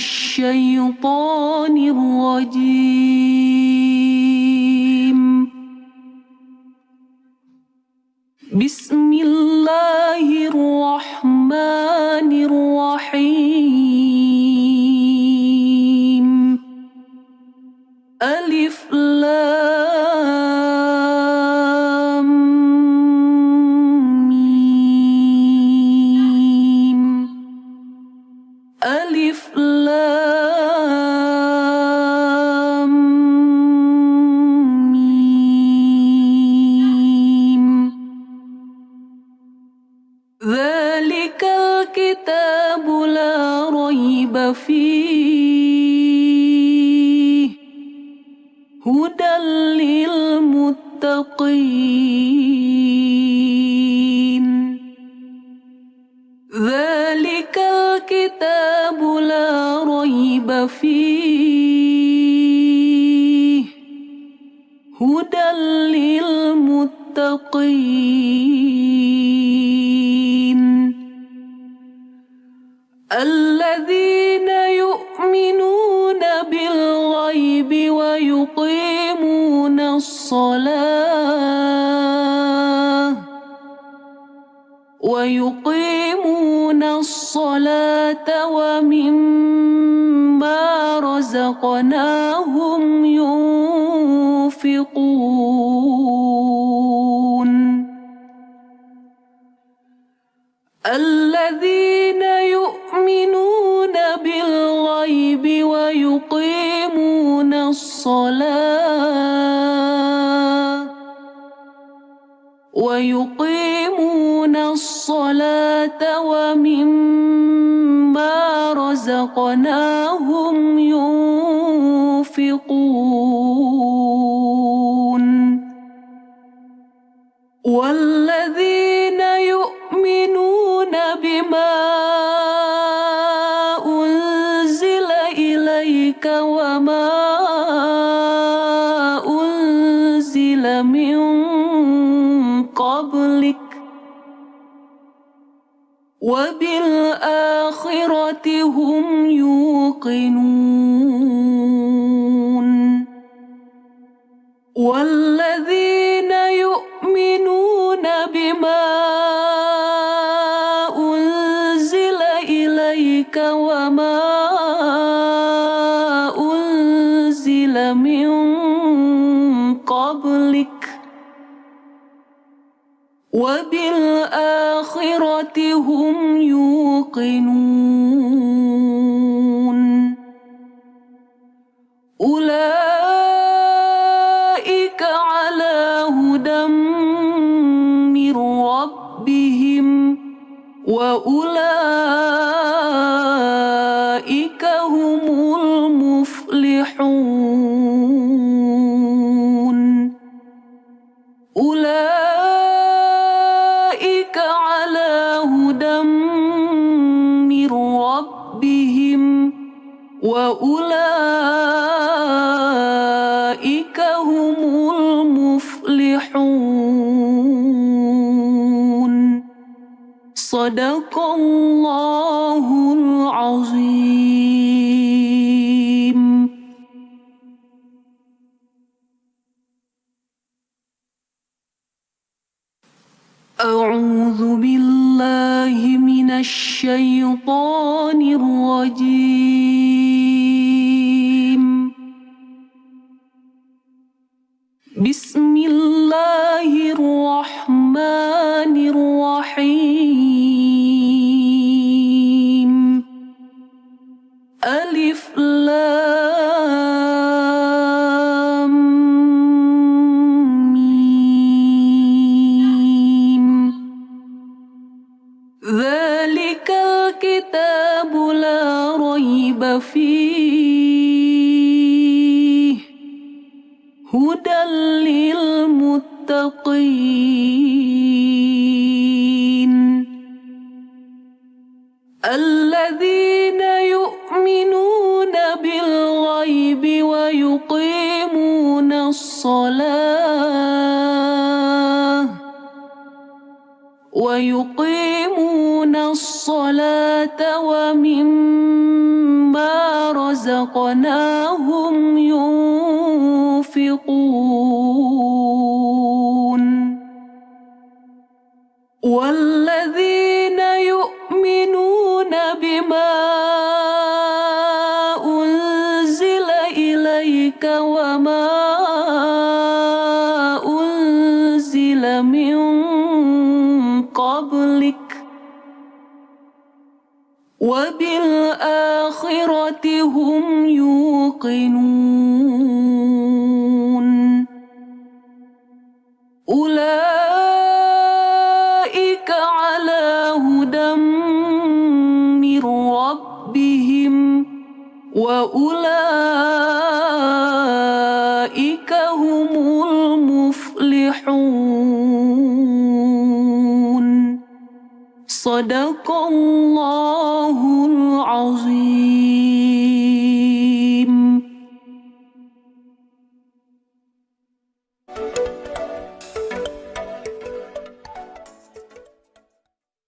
الشيطان الرجيم. بسم الله الرحمن الرحيم. ألف لام ميم. ألف لام ميم. ذلك الكتاب لا ريب فيه هدى للمتقين. ذلك الكتاب لا ريب فيه هدى للمتقين الذين يؤمنون بالغيب ويقيمون الصلاة ومما رزقناهم ينفقون. الذين يؤمنون بالغيب ويقيمون الصلاة ومما رزقناهم ينفقون. والذين يؤمنون بما أنزل إليك وما أنزل من قبلك وبالآخرة هم يوقنون. والذين يؤمنون بما أنزل إليك وما أنزل من قبلك وبالآخرة هم يوقنون. أولئك على هدى من ربهم وأولئك هم المفلحون. أولئك على هدى من ربهم وأولئك هم المفلحون. صدق الله العظيم. أعوذ بالله من الشيطان الرجيم. بسم الله الرحمن الرحيم. ألف لام ميم. ذلك الكتاب لا ريب فيه هدى للمتقين الذين يؤمنون بالغيب ويقيمون الصلاة ومما رزقناهم ينفقون والذين يؤمنون بما أنزل إليك وما أنزل من قبلك وبالآخرة هم يوقنون أولئك على هدى من ربهم وأولئك هم المفلحون صدق الله العظيم.